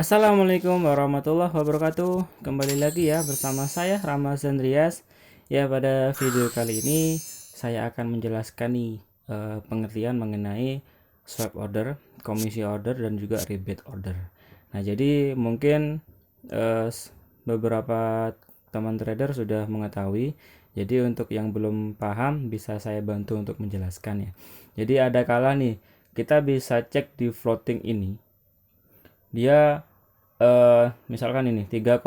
Assalamualaikum warahmatullahi wabarakatuh. Kembali lagi ya bersama saya Rama Zandrias. Ya, pada video kali ini saya akan menjelaskan nih pengertian mengenai swap order, komisi order dan juga rebate order. Nah, jadi mungkin beberapa teman trader sudah mengetahui. Jadi untuk yang belum paham bisa saya bantu untuk menjelaskan ya. Jadi ada kala nih kita bisa cek di floating ini dia misalkan ini 3,2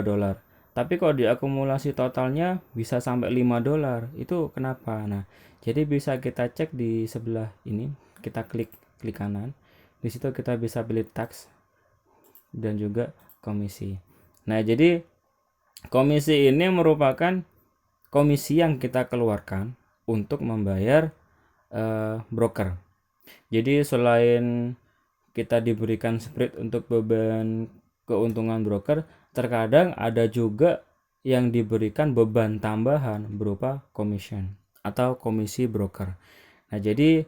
dolar. Tapi kalau diakumulasi totalnya bisa sampai 5 dolar. Itu kenapa? Nah, jadi bisa kita cek di sebelah ini, kita klik kanan. Di situ kita bisa pilih tax dan juga komisi. Nah, jadi komisi ini merupakan komisi yang kita keluarkan untuk membayar broker. Jadi selain kita diberikan spread untuk beban keuntungan broker, terkadang ada juga yang diberikan beban tambahan berupa commission atau komisi broker. Nah, jadi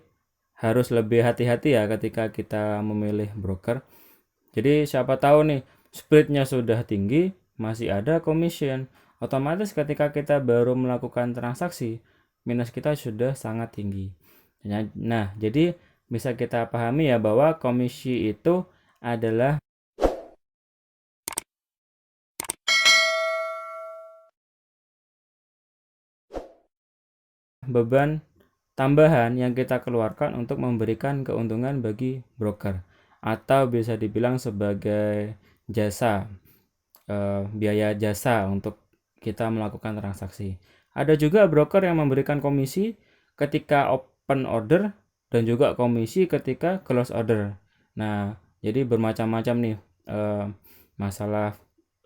harus lebih hati-hati ya ketika kita memilih broker. Jadi siapa tahu nih spreadnya sudah tinggi, masih ada commission. Otomatis ketika kita baru melakukan transaksi, minus kita sudah sangat tinggi. Nah, jadi bisa kita pahami ya bahwa komisi itu adalah beban tambahan yang kita keluarkan untuk memberikan keuntungan bagi broker, atau bisa dibilang sebagai jasa, biaya jasa untuk kita melakukan transaksi. Ada juga broker yang memberikan komisi ketika open order dan juga komisi ketika close order. Nah, jadi bermacam-macam nih masalah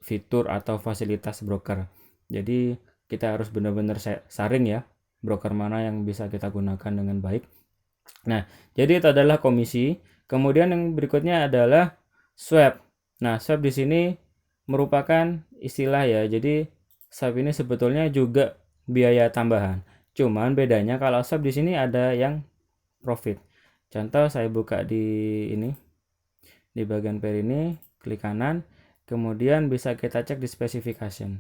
fitur atau fasilitas broker. Jadi kita harus benar-benar saring ya, broker mana yang bisa kita gunakan dengan baik. Nah, jadi itu adalah komisi. Kemudian yang berikutnya adalah swap. Nah, swap di sini merupakan istilah ya. Jadi swap ini sebetulnya juga biaya tambahan. Cuman bedanya kalau swap di sini ada yang profit. Contoh saya buka di ini, di bagian pair ini, klik kanan, kemudian bisa kita cek di specification.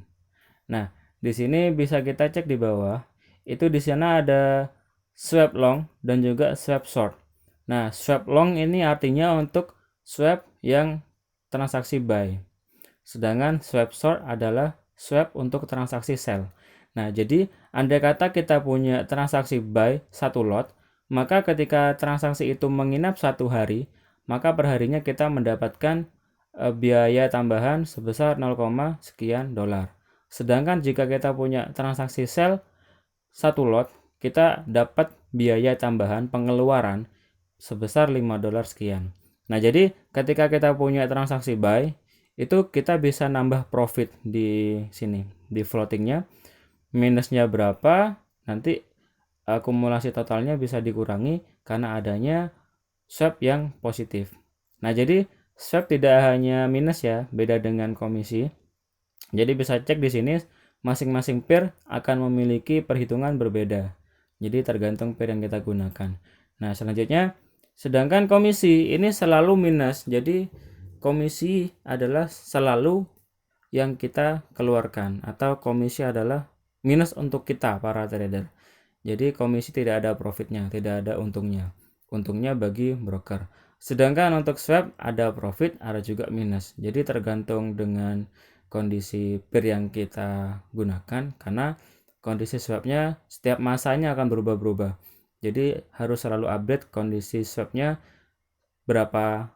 Nah, di sini bisa kita cek di bawah, itu di sana ada swap long dan juga swap short. Nah, swap long ini artinya untuk swap yang transaksi buy. Sedangkan swap short adalah swap untuk transaksi sell. Nah, jadi andai kata kita punya transaksi buy satu lot, maka ketika transaksi itu menginap satu hari, maka perharinya kita mendapatkan biaya tambahan sebesar 0, sekian dolar. Sedangkan jika kita punya transaksi sell satu lot, kita dapat biaya tambahan pengeluaran sebesar 5 dolar sekian. Nah, jadi ketika kita punya transaksi buy, itu kita bisa nambah profit di sini, di floatingnya. Minusnya berapa, nanti akumulasi totalnya bisa dikurangi karena adanya swap yang positif. Nah, jadi swap tidak hanya minus ya, beda dengan komisi. Jadi bisa cek di sini masing-masing pair akan memiliki perhitungan berbeda. Jadi tergantung pair yang kita gunakan. Nah, selanjutnya sedangkan komisi ini selalu minus. Jadi komisi adalah selalu yang kita keluarkan, atau komisi adalah minus untuk kita para trader. Jadi komisi tidak ada profitnya, tidak ada untungnya. Untungnya bagi broker. Sedangkan untuk swap ada profit, ada juga minus. Jadi tergantung dengan kondisi pair yang kita gunakan, karena kondisi swapnya setiap masanya akan berubah-berubah. Jadi harus selalu update kondisi swapnya berapa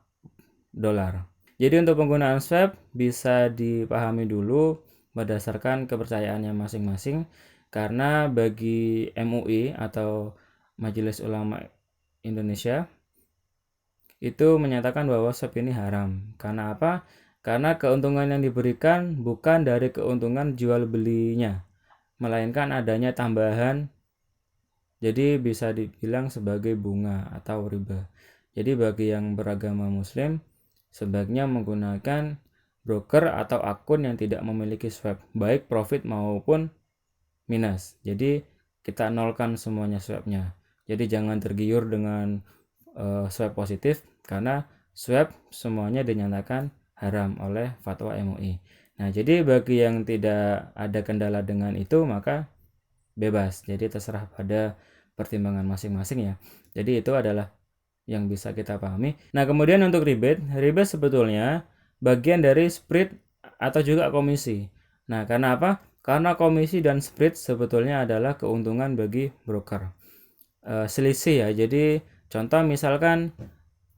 dolar. Jadi untuk penggunaan swap bisa dipahami dulu berdasarkan kepercayaannya masing-masing, karena bagi MUI atau Majelis Ulama Indonesia itu menyatakan bahwa swap ini haram. Karena apa? Karena keuntungan yang diberikan bukan dari keuntungan jual belinya, melainkan adanya tambahan, jadi bisa dibilang sebagai bunga atau riba. Jadi bagi yang beragama muslim, sebaiknya menggunakan broker atau akun yang tidak memiliki swap, baik profit maupun minus. Jadi kita nolkan semuanya swapnya. Jadi jangan tergiur dengan swap positif, karena swap semuanya dinyatakan haram oleh fatwa MUI. Nah, jadi bagi yang tidak ada kendala dengan itu maka bebas. Jadi terserah pada pertimbangan masing-masing ya. Jadi itu adalah yang bisa kita pahami. Nah, kemudian untuk rebate sebetulnya bagian dari spread atau juga komisi. Nah, karena apa? Karena komisi dan spread sebetulnya adalah keuntungan bagi broker. Selisih ya. Jadi contoh misalkan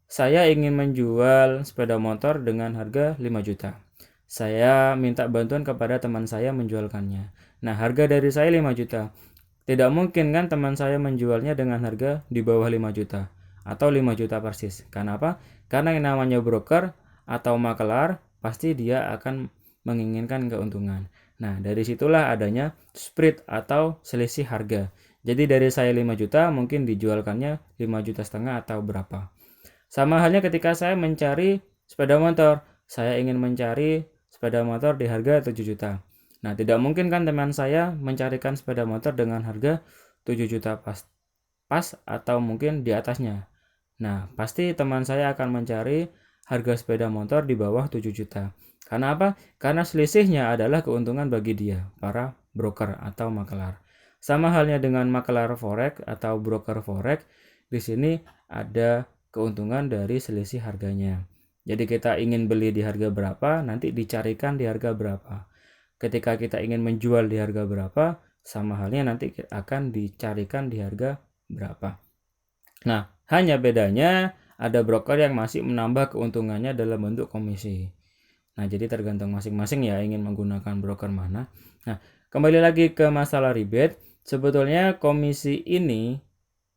saya ingin menjual sepeda motor dengan harga 5 juta. Saya minta bantuan kepada teman saya menjualkannya. Nah, harga dari saya 5 juta. Tidak mungkin kan teman saya menjualnya dengan harga di bawah 5 juta atau 5 juta persis. Karena apa? Karena yang namanya broker atau makelar pasti dia akan menginginkan keuntungan. Nah, dari situlah adanya spread atau selisih harga. Jadi dari saya 5 juta mungkin dijualkannya 5 juta setengah atau berapa. Sama halnya ketika saya mencari sepeda motor. Saya ingin mencari sepeda motor di harga 7 juta. Nah, tidak mungkin kan teman saya mencarikan sepeda motor dengan harga 7 juta pas atau mungkin di atasnya. Nah, pasti teman saya akan mencari harga sepeda motor di bawah 7 juta. Karena apa? Karena selisihnya adalah keuntungan bagi dia, para broker atau makelar. Sama halnya dengan makelar forex atau broker forex, di sini ada keuntungan dari selisih harganya. Jadi kita ingin beli di harga berapa, nanti dicarikan di harga berapa. Ketika kita ingin menjual di harga berapa, sama halnya nanti akan dicarikan di harga berapa. Nah, hanya bedanya ada broker yang masih menambah keuntungannya dalam bentuk komisi. Nah, jadi tergantung masing-masing ya ingin menggunakan broker mana. Nah, kembali lagi ke masalah rebate, sebetulnya komisi ini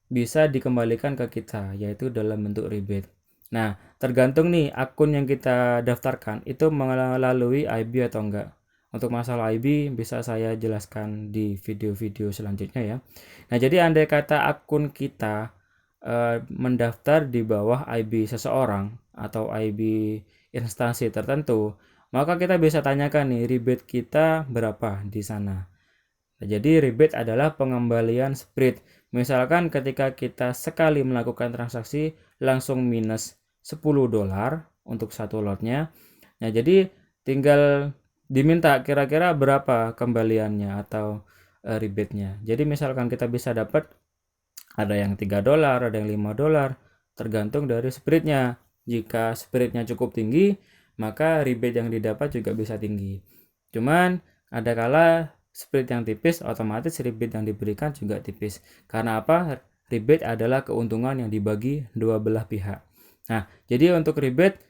bisa dikembalikan ke kita, yaitu dalam bentuk rebate. Nah, tergantung nih akun yang kita daftarkan itu melalui IB atau enggak. Untuk masalah IB bisa saya jelaskan di video-video selanjutnya ya. Nah, jadi andai kata akun kita mendaftar di bawah IB seseorang atau IB instansi tertentu, maka kita bisa tanyakan nih rebate kita berapa di sana. Jadi rebate adalah pengembalian spread. Misalkan ketika kita sekali melakukan transaksi langsung minus $10 untuk satu lotnya. Nah, jadi tinggal diminta kira-kira berapa kembaliannya atau rebate-nya. Jadi misalkan kita bisa dapat ada yang $3, ada yang $5, tergantung dari spread-nya. Jika spread-nya cukup tinggi, maka rebate yang didapat juga bisa tinggi. Cuman ada kala spread yang tipis, otomatis rebate yang diberikan juga tipis. Karena apa? Rebate adalah keuntungan yang dibagi dua belah pihak. Nah, jadi untuk rebate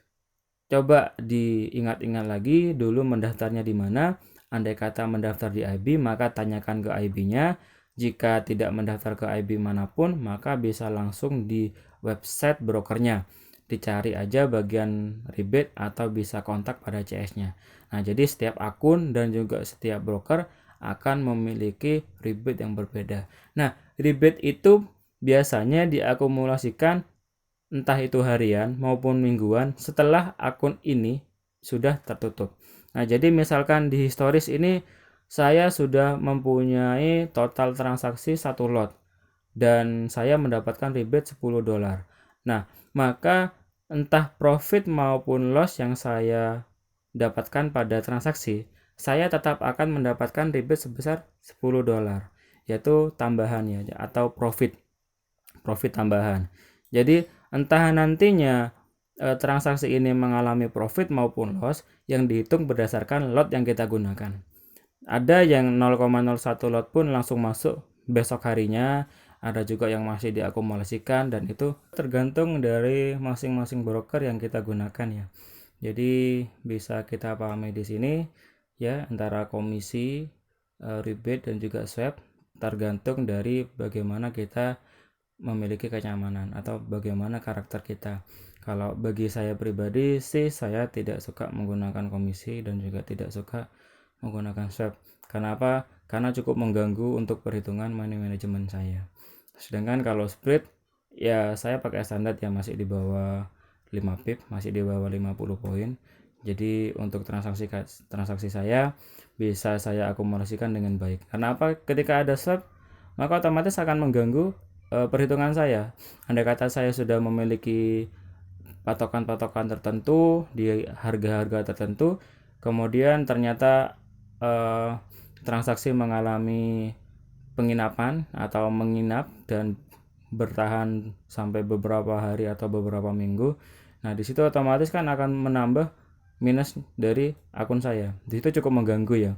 coba diingat-ingat lagi dulu mendaftarnya di mana. Andai kata mendaftar di IB, maka tanyakan ke IB-nya. Jika tidak mendaftar ke IB manapun, maka bisa langsung di website brokernya. Dicari aja bagian rebate atau bisa kontak pada CS-nya. Nah, jadi setiap akun dan juga setiap broker akan memiliki rebate yang berbeda. Nah, rebate itu biasanya diakumulasikan entah itu harian maupun mingguan setelah akun ini sudah tertutup. Nah, jadi misalkan di historis ini saya sudah mempunyai total transaksi 1 lot dan saya mendapatkan rebate $10. Nah, maka entah profit maupun loss yang saya dapatkan pada transaksi, saya tetap akan mendapatkan rebate sebesar $10, yaitu tambahan ya atau profit tambahan. Jadi entah nantinya transaksi ini mengalami profit maupun loss yang dihitung berdasarkan lot yang kita gunakan. Ada yang 0,01 lot pun langsung masuk besok harinya, ada juga yang masih diakumulasikan dan itu tergantung dari masing-masing broker yang kita gunakan ya. Jadi bisa kita pahami di sini ya antara komisi, rebate dan juga swap tergantung dari bagaimana kita memiliki kenyamanan atau bagaimana karakter kita. Kalau bagi saya pribadi sih saya tidak suka menggunakan komisi dan juga tidak suka menggunakan swap. Kenapa? Karena cukup mengganggu untuk perhitungan money management saya. Sedangkan kalau spread ya saya pakai standar yang masih di bawah 5 pip, masih di bawah 50 poin. Jadi untuk transaksi saya bisa saya akumulasikan dengan baik. Karena apa? Ketika ada swap maka otomatis akan mengganggu perhitungan saya. Andai kata saya sudah memiliki patokan-patokan tertentu di harga-harga tertentu, kemudian ternyata transaksi mengalami penginapan atau menginap dan bertahan sampai beberapa hari atau beberapa minggu. Nah, di situ otomatis kan akan menambah minus dari akun saya. Di situ cukup mengganggu ya.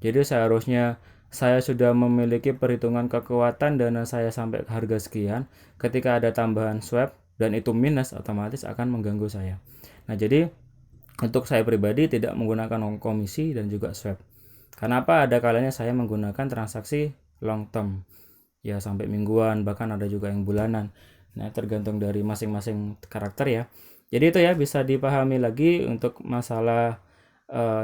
Jadi seharusnya saya sudah memiliki perhitungan kekuatan dana saya sampai harga sekian, ketika ada tambahan swap dan itu minus, otomatis akan mengganggu saya. Nah, jadi untuk saya pribadi tidak menggunakan komisi dan juga swap. Kenapa? Ada kalanya saya menggunakan transaksi long term, ya sampai mingguan, bahkan ada juga yang bulanan. Nah, tergantung dari masing-masing karakter ya. Jadi itu ya, bisa dipahami lagi untuk masalah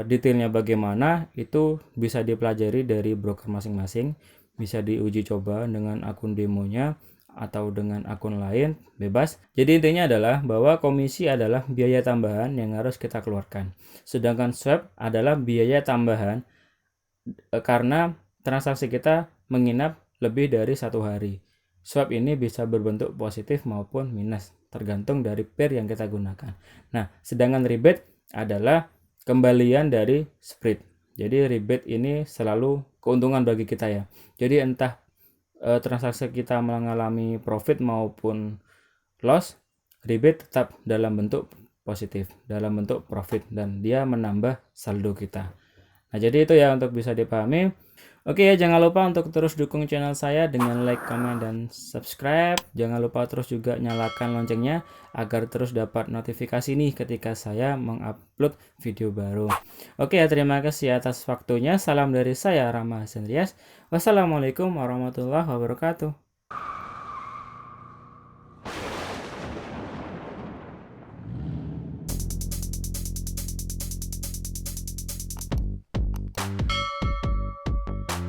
detailnya bagaimana, itu bisa dipelajari dari broker masing-masing, bisa diuji coba dengan akun demonya atau dengan akun lain, bebas. Jadi intinya adalah bahwa komisi adalah biaya tambahan yang harus kita keluarkan, sedangkan swap adalah biaya tambahan karena transaksi kita menginap lebih dari 1 hari. Swap ini bisa berbentuk positif maupun minus, tergantung dari pair yang kita gunakan. Nah, sedangkan rebate adalah kembalian dari spread. Jadi rebate ini selalu keuntungan bagi kita ya. Jadi entah transaksi kita mengalami profit maupun loss, rebate tetap dalam bentuk positif, dalam bentuk profit, dan dia menambah saldo kita. Nah, jadi itu ya untuk bisa dipahami. Oke ya, jangan lupa untuk terus dukung channel saya dengan like, comment, dan subscribe. Jangan lupa terus juga nyalakan loncengnya agar terus dapat notifikasi nih ketika saya mengupload video baru. Oke ya, terima kasih atas waktunya. Salam dari saya, Rama Hassan Rias. Wassalamualaikum warahmatullahi wabarakatuh.